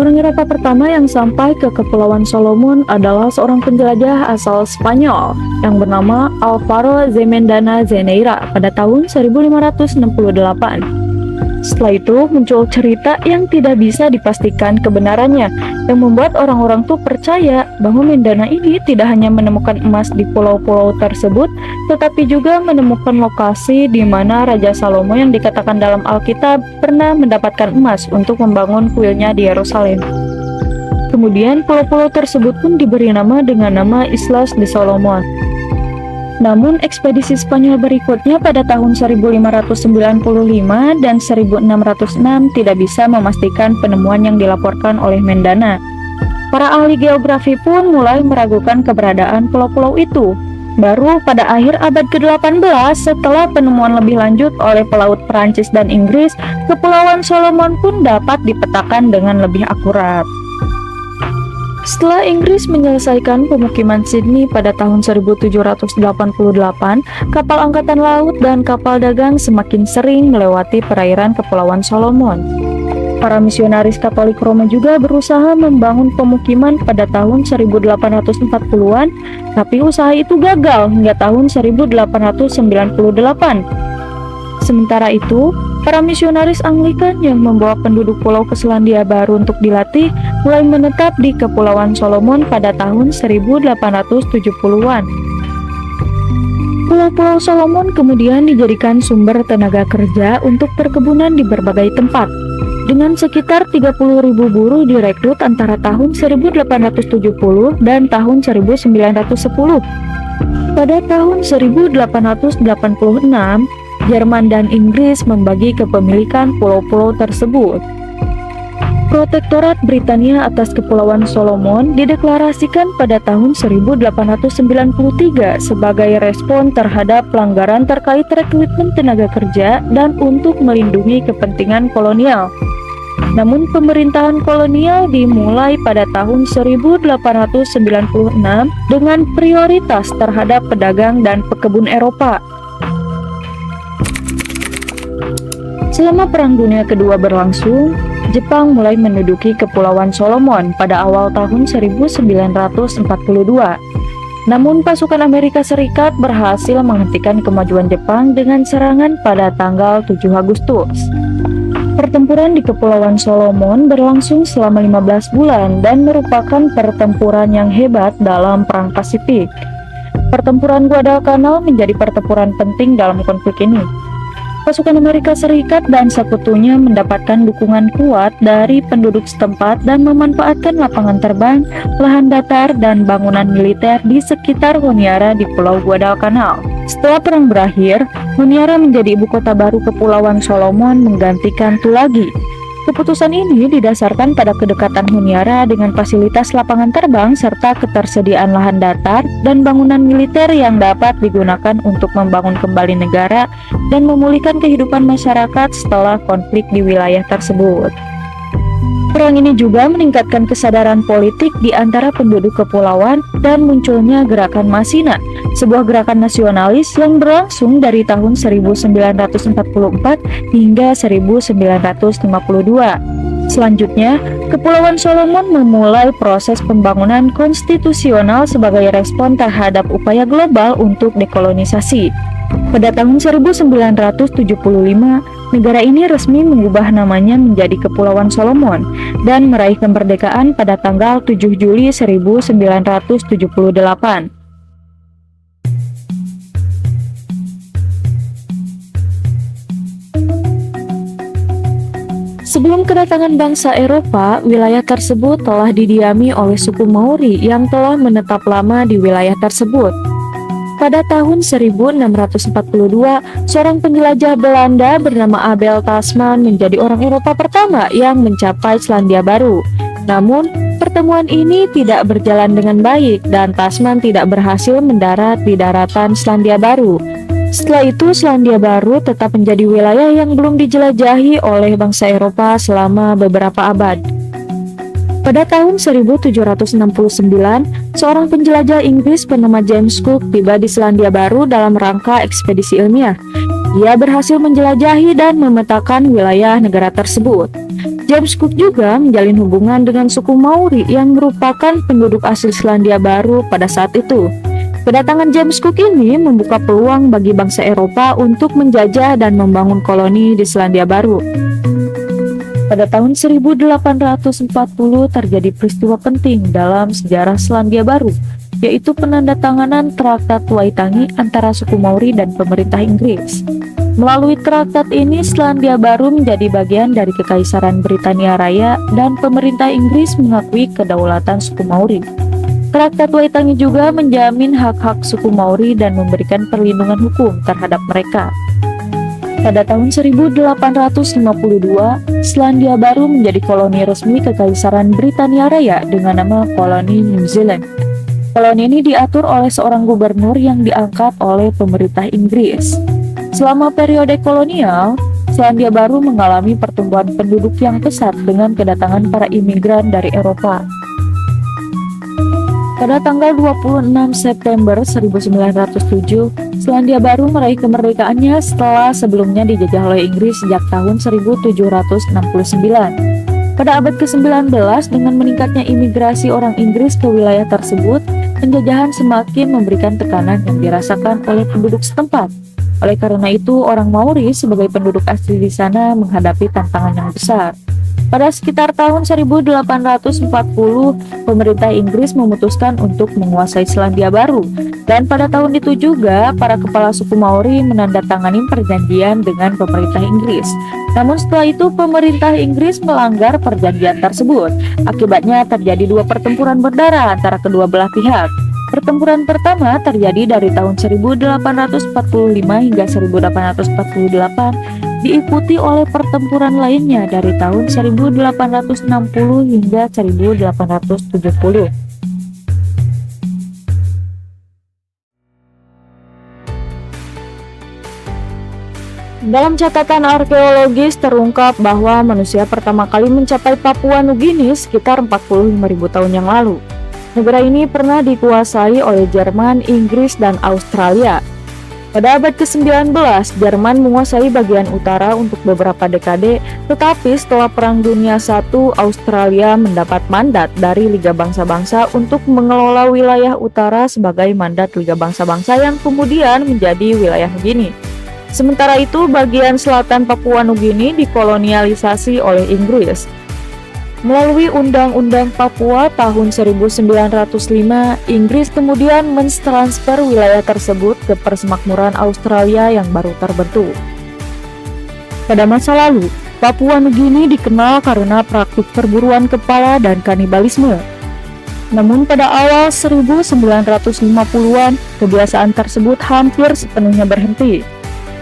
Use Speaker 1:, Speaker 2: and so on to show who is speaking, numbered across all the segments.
Speaker 1: Orang Eropa pertama yang sampai ke Kepulauan Solomon adalah seorang penjelajah asal Spanyol yang bernama Álvaro de Mendana Zeneira pada tahun 1568. Setelah itu muncul cerita yang tidak bisa dipastikan kebenarannya yang membuat orang-orang tuh percaya bahwa Mendana ini tidak hanya menemukan emas di pulau-pulau tersebut, tetapi juga menemukan lokasi di mana Raja Salomo yang dikatakan dalam Alkitab pernah mendapatkan emas untuk membangun kuilnya di Yerusalem. Kemudian pulau-pulau tersebut pun diberi nama dengan nama Islas de Solomon. Namun ekspedisi Spanyol berikutnya pada tahun 1595 dan 1606 tidak bisa memastikan penemuan yang dilaporkan oleh Mendana. Para ahli geografi pun mulai meragukan keberadaan pulau-pulau itu. Baru pada akhir abad ke-18 setelah penemuan lebih lanjut oleh pelaut Perancis dan Inggris, Kepulauan Solomon pun dapat dipetakan dengan lebih akurat. Setelah Inggris menyelesaikan pemukiman Sydney pada tahun 1788, kapal angkatan laut dan kapal dagang semakin sering melewati perairan Kepulauan Solomon. Para misionaris Katolik Roma juga berusaha membangun pemukiman pada tahun 1840-an, tapi usaha itu gagal hingga tahun 1898. Sementara itu, para misionaris Anglikan yang membawa penduduk pulau ke Selandia Baru untuk dilatih mulai menetap di Kepulauan Solomon pada tahun 1870-an. Pulau-pulau Solomon kemudian dijadikan sumber tenaga kerja untuk perkebunan di berbagai tempat. Dengan sekitar 30.000 buruh direkrut antara tahun 1870 dan tahun 1910. Pada tahun 1886, Jerman dan Inggris membagi kepemilikan pulau-pulau tersebut. Protektorat Britania atas Kepulauan Solomon dideklarasikan pada tahun 1893 sebagai respon terhadap pelanggaran terkait rekrutmen tenaga kerja dan untuk melindungi kepentingan kolonial. Namun pemerintahan kolonial dimulai pada tahun 1896 dengan prioritas terhadap pedagang dan pekebun Eropa. Selama Perang Dunia Kedua berlangsung, Jepang mulai menduduki Kepulauan Solomon pada awal tahun 1942. Namun pasukan Amerika Serikat berhasil menghentikan kemajuan Jepang dengan serangan pada tanggal 7 Agustus. Pertempuran di Kepulauan Solomon berlangsung selama 15 bulan dan merupakan pertempuran yang hebat dalam Perang Pasifik. Pertempuran Guadalcanal menjadi pertempuran penting dalam konflik ini. Pasukan Amerika Serikat dan sekutunya mendapatkan dukungan kuat dari penduduk setempat dan memanfaatkan lapangan terbang, lahan datar, dan bangunan militer di sekitar Honiara di Pulau Guadalcanal. Setelah perang berakhir, Honiara menjadi ibu kota baru Kepulauan Solomon menggantikan Tulagi. Keputusan ini didasarkan pada kedekatan Honiara dengan fasilitas lapangan terbang serta ketersediaan lahan datar dan bangunan militer yang dapat digunakan untuk membangun kembali negara dan memulihkan kehidupan masyarakat setelah konflik di wilayah tersebut. Perang ini juga meningkatkan kesadaran politik di antara penduduk kepulauan dan munculnya gerakan Masina, sebuah gerakan nasionalis yang berlangsung dari tahun 1944 hingga 1952. Selanjutnya, Kepulauan Solomon memulai proses pembangunan konstitusional sebagai respon terhadap upaya global untuk dekolonisasi. Pada tahun 1975, negara ini resmi mengubah namanya menjadi Kepulauan Solomon dan meraih kemerdekaan pada tanggal 7 Juli 1978. Sebelum kedatangan bangsa Eropa, wilayah tersebut telah didiami oleh suku Maori yang telah menetap lama di wilayah tersebut. Pada tahun 1642, seorang penjelajah Belanda bernama Abel Tasman menjadi orang Eropa pertama yang mencapai Selandia Baru. Namun, pertemuan ini tidak berjalan dengan baik dan Tasman tidak berhasil mendarat di daratan Selandia Baru. Setelah itu, Selandia Baru tetap menjadi wilayah yang belum dijelajahi oleh bangsa Eropa selama beberapa abad. Pada tahun 1769, seorang penjelajah Inggris bernama James Cook tiba di Selandia Baru dalam rangka ekspedisi ilmiah. Ia berhasil menjelajahi dan memetakan wilayah negara tersebut. James Cook juga menjalin hubungan dengan suku Maori yang merupakan penduduk asli Selandia Baru pada saat itu. Kedatangan James Cook ini membuka peluang bagi bangsa Eropa untuk menjajah dan membangun koloni di Selandia Baru. Pada tahun 1840 terjadi peristiwa penting dalam sejarah Selandia Baru, yaitu penandatanganan Traktat Waitangi antara suku Maori dan pemerintah Inggris. Melalui traktat ini, Selandia Baru menjadi bagian dari Kekaisaran Britania Raya dan pemerintah Inggris mengakui kedaulatan suku Maori. Traktat Waitangi juga menjamin hak-hak suku Maori dan memberikan perlindungan hukum terhadap mereka. Pada tahun 1852, Selandia Baru menjadi koloni resmi Kekaisaran Britania Raya dengan nama Koloni New Zealand. Koloni ini diatur oleh seorang gubernur yang diangkat oleh pemerintah Inggris. Selama periode kolonial, Selandia Baru mengalami pertumbuhan penduduk yang pesat dengan kedatangan para imigran dari Eropa. Pada tanggal 26 September 1907, Selandia Baru meraih kemerdekaannya setelah sebelumnya dijajah oleh Inggris sejak tahun 1769. Pada abad ke-19, dengan meningkatnya imigrasi orang Inggris ke wilayah tersebut, penjajahan semakin memberikan tekanan yang dirasakan oleh penduduk setempat. Oleh karena itu, orang Maori sebagai penduduk asli di sana menghadapi tantangan yang besar. Pada sekitar tahun 1840, pemerintah Inggris memutuskan untuk menguasai Selandia Baru. Dan pada tahun itu juga, para kepala suku Maori menandatangani perjanjian dengan pemerintah Inggris. Namun setelah itu, pemerintah Inggris melanggar perjanjian tersebut. Akibatnya terjadi dua pertempuran berdarah antara kedua belah pihak. Pertempuran pertama terjadi dari tahun 1845 hingga 1848, diikuti oleh pertempuran lainnya dari tahun 1860 hingga 1870. Dalam catatan arkeologis terungkap bahwa manusia pertama kali mencapai Papua Nugini sekitar 45.000 tahun yang lalu. Negara ini pernah dikuasai oleh Jerman, Inggris, dan Australia. Pada abad ke-19, Jerman menguasai bagian utara untuk beberapa dekade, tetapi setelah Perang Dunia I, Australia mendapat mandat dari Liga Bangsa-Bangsa untuk mengelola wilayah utara sebagai mandat Liga Bangsa-Bangsa yang kemudian menjadi wilayah Nugini. Sementara itu, bagian selatan Papua Nugini dikolonialisasi oleh Inggris. Melalui Undang-Undang Papua tahun 1905, Inggris kemudian mentransfer wilayah tersebut ke Persemakmuran Australia yang baru terbentuk. Pada masa lalu, Papua Nugini dikenal karena praktik perburuan kepala dan kanibalisme. Namun pada awal 1950-an, kebiasaan tersebut hampir sepenuhnya berhenti.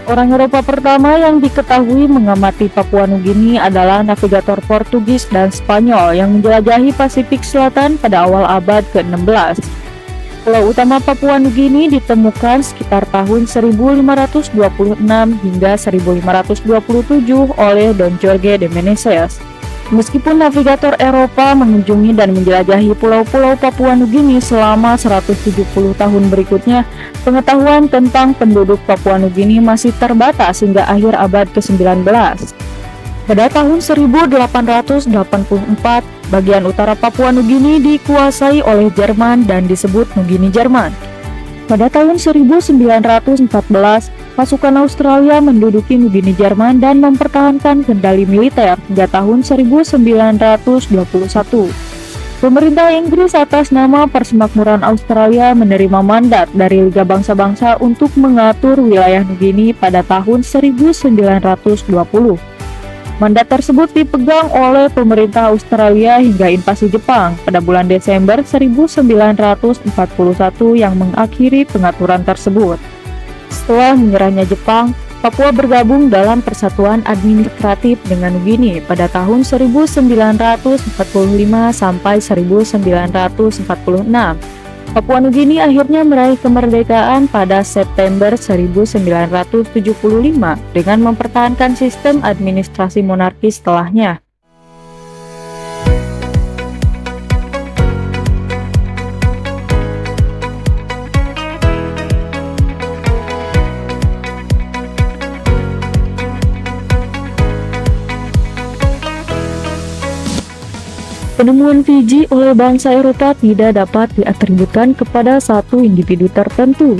Speaker 1: Orang Eropa pertama yang diketahui mengamati Papua Nugini adalah navigator Portugis dan Spanyol yang menjelajahi Pasifik Selatan pada awal abad ke-16. Pulau utama Papua Nugini ditemukan sekitar tahun 1526 hingga 1527 oleh Don Jorge de Menezes. Meskipun navigator Eropa mengunjungi dan menjelajahi pulau-pulau Papua Nugini selama 170 tahun berikutnya, pengetahuan tentang penduduk Papua Nugini masih terbatas hingga akhir abad ke-19. Pada tahun 1884, bagian utara Papua Nugini dikuasai oleh Jerman dan disebut Nugini Jerman. Pada tahun 1914, pasukan Australia menduduki Nugini Jerman dan mempertahankan kendali militer hingga tahun 1921. Pemerintah Inggris atas nama Persemakmuran Australia menerima mandat dari Liga Bangsa-Bangsa untuk mengatur wilayah Nugini pada tahun 1920. Mandat tersebut dipegang oleh pemerintah Australia hingga invasi Jepang pada bulan Desember 1941 yang mengakhiri pengaturan tersebut. Setelah menyerahnya Jepang, Papua bergabung dalam persatuan administratif dengan Nugini pada tahun 1945 sampai 1946. Papua Nugini akhirnya meraih kemerdekaan pada September 1975 dengan mempertahankan sistem administrasi monarki setelahnya. Penemuan Fiji oleh bangsa Eropa tidak dapat diatributkan kepada satu individu tertentu,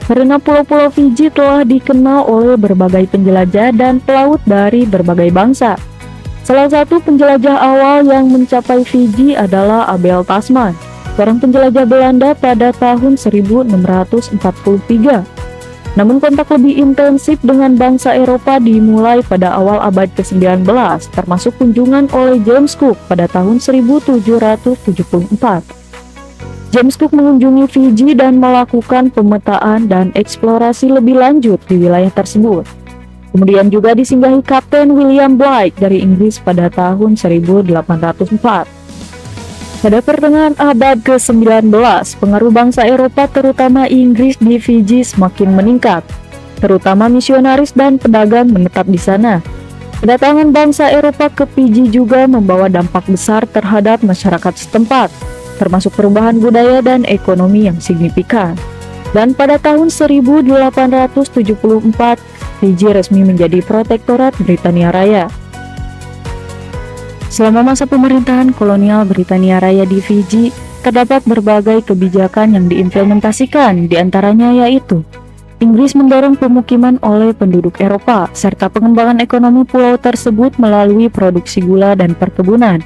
Speaker 1: karena pulau-pulau Fiji telah dikenal oleh berbagai penjelajah dan pelaut dari berbagai bangsa. Salah satu penjelajah awal yang mencapai Fiji adalah Abel Tasman, seorang penjelajah Belanda pada tahun 1643. Namun kontak lebih intensif dengan bangsa Eropa dimulai pada awal abad ke-19, termasuk kunjungan oleh James Cook pada tahun 1774. James Cook mengunjungi Fiji dan melakukan pemetaan dan eksplorasi lebih lanjut di wilayah tersebut. Kemudian juga disinggahi Kapten William Bligh dari Inggris pada tahun 1804. Pada pertengahan abad ke-19, pengaruh bangsa Eropa terutama Inggris di Fiji semakin meningkat, terutama misionaris dan pedagang menetap di sana. Kedatangan bangsa Eropa ke Fiji juga membawa dampak besar terhadap masyarakat setempat, termasuk perubahan budaya dan ekonomi yang signifikan. Dan pada tahun 1874, Fiji resmi menjadi protektorat Britania Raya. Selama masa pemerintahan kolonial Britania Raya di Fiji, terdapat berbagai kebijakan yang diimplementasikan, diantaranya yaitu Inggris mendorong pemukiman oleh penduduk Eropa, serta pengembangan ekonomi pulau tersebut melalui produksi gula dan perkebunan.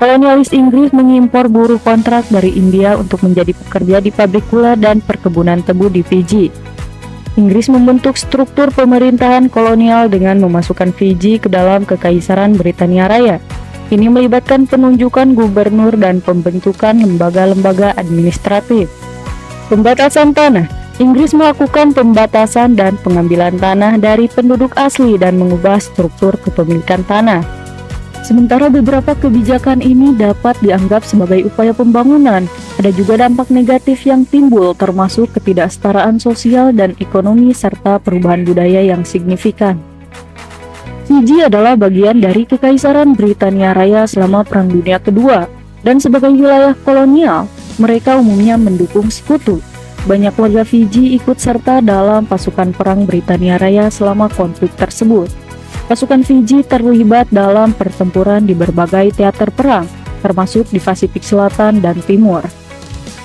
Speaker 1: Kolonialis Inggris mengimpor buruh kontrak dari India untuk menjadi pekerja di pabrik gula dan perkebunan tebu di Fiji. Inggris membentuk struktur pemerintahan kolonial dengan memasukkan Fiji ke dalam Kekaisaran Britania Raya. Ini melibatkan penunjukan gubernur dan pembentukan lembaga-lembaga administratif. Pembatasan tanah. Inggris melakukan pembatasan dan pengambilan tanah dari penduduk asli dan mengubah struktur kepemilikan tanah. Sementara beberapa kebijakan ini dapat dianggap sebagai upaya pembangunan, ada juga dampak negatif yang timbul termasuk ketidaksetaraan sosial dan ekonomi serta perubahan budaya yang signifikan. Fiji adalah bagian dari Kekaisaran Britania Raya selama Perang Dunia Kedua, dan sebagai wilayah kolonial, mereka umumnya mendukung sekutu. Banyak warga Fiji ikut serta dalam pasukan perang Britania Raya selama konflik tersebut. Pasukan Fiji terlibat dalam pertempuran di berbagai teater perang, termasuk di Pasifik Selatan dan Timur.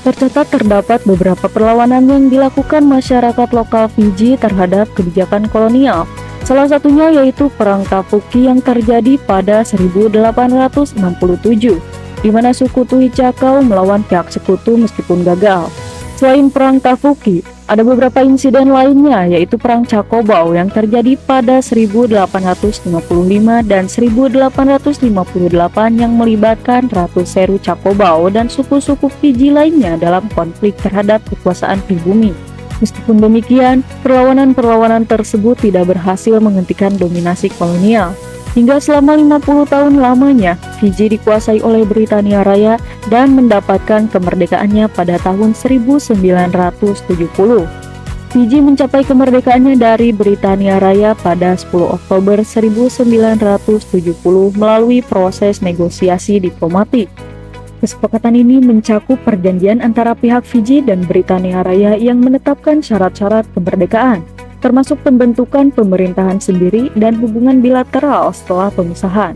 Speaker 1: Tercatat terdapat beberapa perlawanan yang dilakukan masyarakat lokal Fiji terhadap kebijakan kolonial. Salah satunya yaitu Perang Tafuki yang terjadi pada 1867, di mana suku Tui Chakau melawan pihak sekutu meskipun gagal. Selain Perang Tafuki, ada beberapa insiden lainnya yaitu Perang Chacobau yang terjadi pada 1855 dan 1858 yang melibatkan Ratu Seru Chacobau dan suku-suku Fiji lainnya dalam konflik terhadap kekuasaan pribumi. Meskipun demikian, perlawanan-perlawanan tersebut tidak berhasil menghentikan dominasi kolonial. Hingga selama 50 tahun lamanya, Fiji dikuasai oleh Britania Raya dan mendapatkan kemerdekaannya pada tahun 1970. Fiji mencapai kemerdekaannya dari Britania Raya pada 10 Oktober 1970 melalui proses negosiasi diplomatik. Kesepakatan ini mencakup perjanjian antara pihak Fiji dan Britania Raya yang menetapkan syarat-syarat kemerdekaan, termasuk pembentukan pemerintahan sendiri dan hubungan bilateral setelah pemisahan.